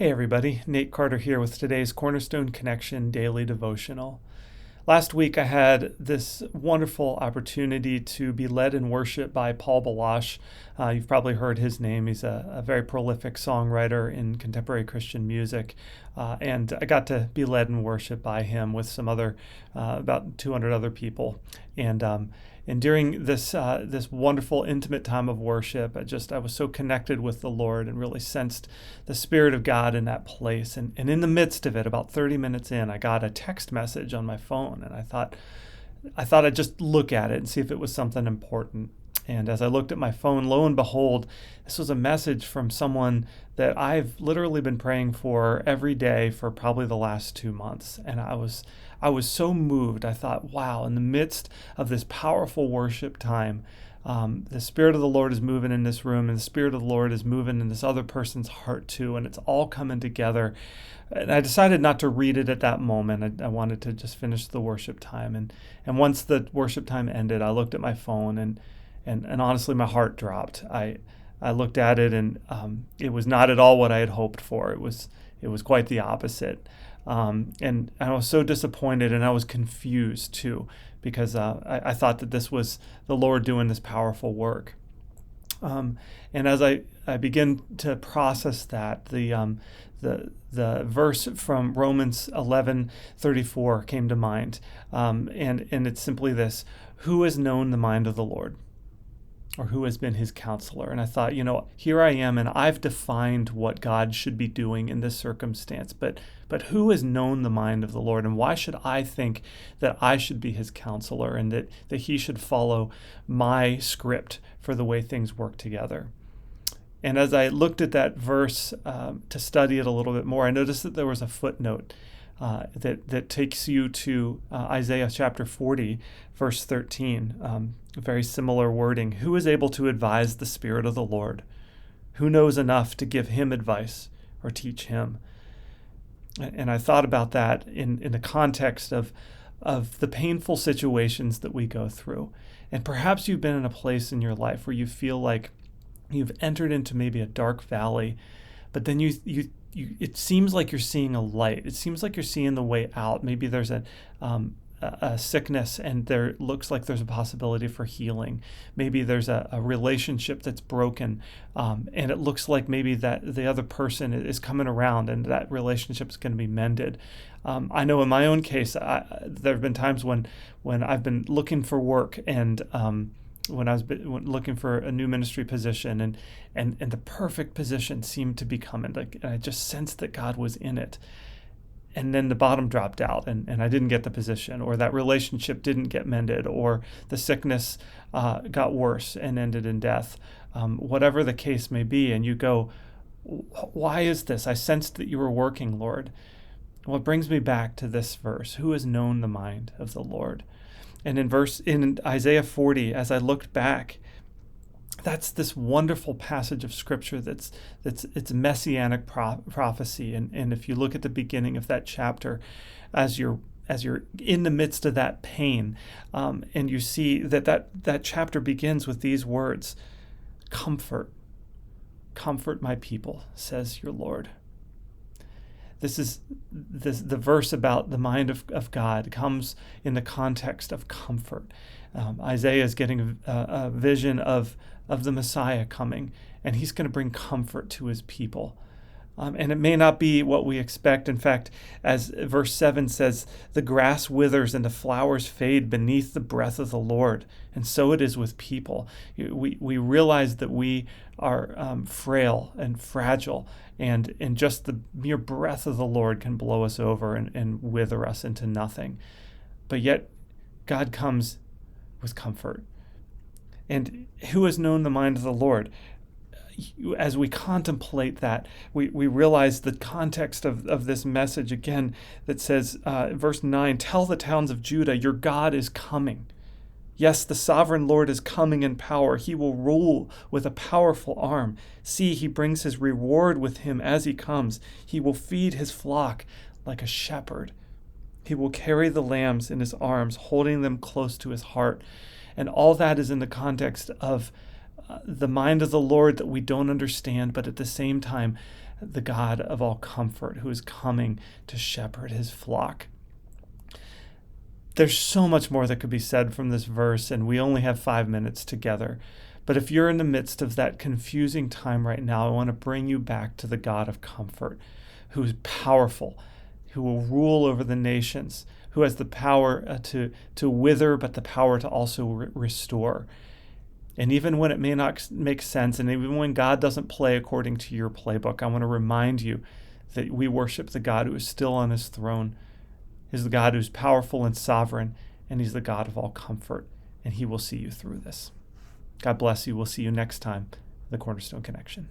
Hey everybody, Nate Carter here with today's Cornerstone Connection Daily Devotional. Last week I had this wonderful opportunity to be led in worship by Paul Balash. You've probably heard his name. He's a very prolific songwriter in contemporary Christian music. And I got to be led in worship by him with some other, about 200 other people. And during this wonderful, intimate time of worship, I was so connected with the Lord and really sensed the Spirit of God in that place. And in the midst of it, about 30 minutes in, I got a text message on my phone, and I thought I'd just look at it and see if it was something important. And as I looked at my phone, lo and behold, this was a message from someone that I've literally been praying for every day for probably the last 2 months. And I was so moved. I thought, wow, in the midst of this powerful worship time, the Spirit of the Lord is moving in this room, and the Spirit of the Lord is moving in this other person's heart too, and it's all coming together. And I decided not to read it at that moment. I wanted to just finish the worship time. And once the worship time ended, I looked at my phone, and honestly, my heart dropped. I looked at it, and it was not at all what I had hoped for. It was quite the opposite. And I was so disappointed, and I was confused too, because I thought that this was the Lord doing this powerful work. And as I begin to process that, the verse from Romans 11:34 came to mind, and it's simply this: "Who has known the mind of the Lord? Or who has been his counselor?" And I thought, here I am, and I've defined what God should be doing in this circumstance, but who has known the mind of the Lord, and why should I think that I should be his counselor and that he should follow my script for the way things work together? And as I looked at that verse to study it a little bit more, I noticed that there was a footnote that takes you to Isaiah chapter 40, verse 13. Very similar wording. "Who is able to advise the Spirit of the Lord? Who knows enough to give him advice or teach him?" And I thought about that in the context of the painful situations that we go through. And perhaps you've been in a place in your life where you feel like you've entered into maybe a dark valley, but then it seems like you're seeing a light. It seems like you're seeing the way out. Maybe there's a sickness, and there looks like there's a possibility for healing. Maybe there's a relationship that's broken, and it looks like maybe that the other person is coming around and that relationship is going to be mended. I know in my own case, there have been times when I've been looking for work, and when I was looking for a new ministry position, and the perfect position seemed to be coming. And I just sensed that God was in it. And then the bottom dropped out, and I didn't get the position, or that relationship didn't get mended, or the sickness got worse and ended in death. Whatever the case may be, and you go, "Why is this? I sensed that you were working, Lord." Well, it brings me back to this verse: "Who has known the mind of the Lord?" And in Isaiah 40, as I looked back, that's this wonderful passage of scripture it's messianic prophecy. And if you look at the beginning of that chapter, as you're in the midst of that pain, and you see that chapter begins with these words: "Comfort my people, says your Lord." The verse about the mind of God comes in the context of comfort. Isaiah is getting a vision of the Messiah coming, and he's going to bring comfort to his people. And it may not be what we expect. In fact, as verse 7 says, "The grass withers and the flowers fade beneath the breath of the Lord." And so it is with people. We realize that we are frail and fragile, and just the mere breath of the Lord can blow us over and wither us into nothing. But yet God comes with comfort. And who has known the mind of the Lord? As we contemplate that, we realize the context of this message again that says, verse 9, "Tell the towns of Judah, your God is coming. Yes, the sovereign Lord is coming in power. He will rule with a powerful arm. See, he brings his reward with him as he comes. He will feed his flock like a shepherd. He will carry the lambs in his arms, holding them close to his heart." And all that is in the context of the mind of the Lord that we don't understand, but at the same time, the God of all comfort who is coming to shepherd his flock. There's so much more that could be said from this verse, and we only have 5 minutes together. But if you're in the midst of that confusing time right now, I want to bring you back to the God of comfort, who is powerful, who will rule over the nations, who has the power to wither, but the power to also restore. And even when it may not make sense, and even when God doesn't play according to your playbook, I want to remind you that we worship the God who is still on his throne. He's the God who's powerful and sovereign, and he's the God of all comfort, and he will see you through this. God bless you. We'll see you next time, The Cornerstone Connection.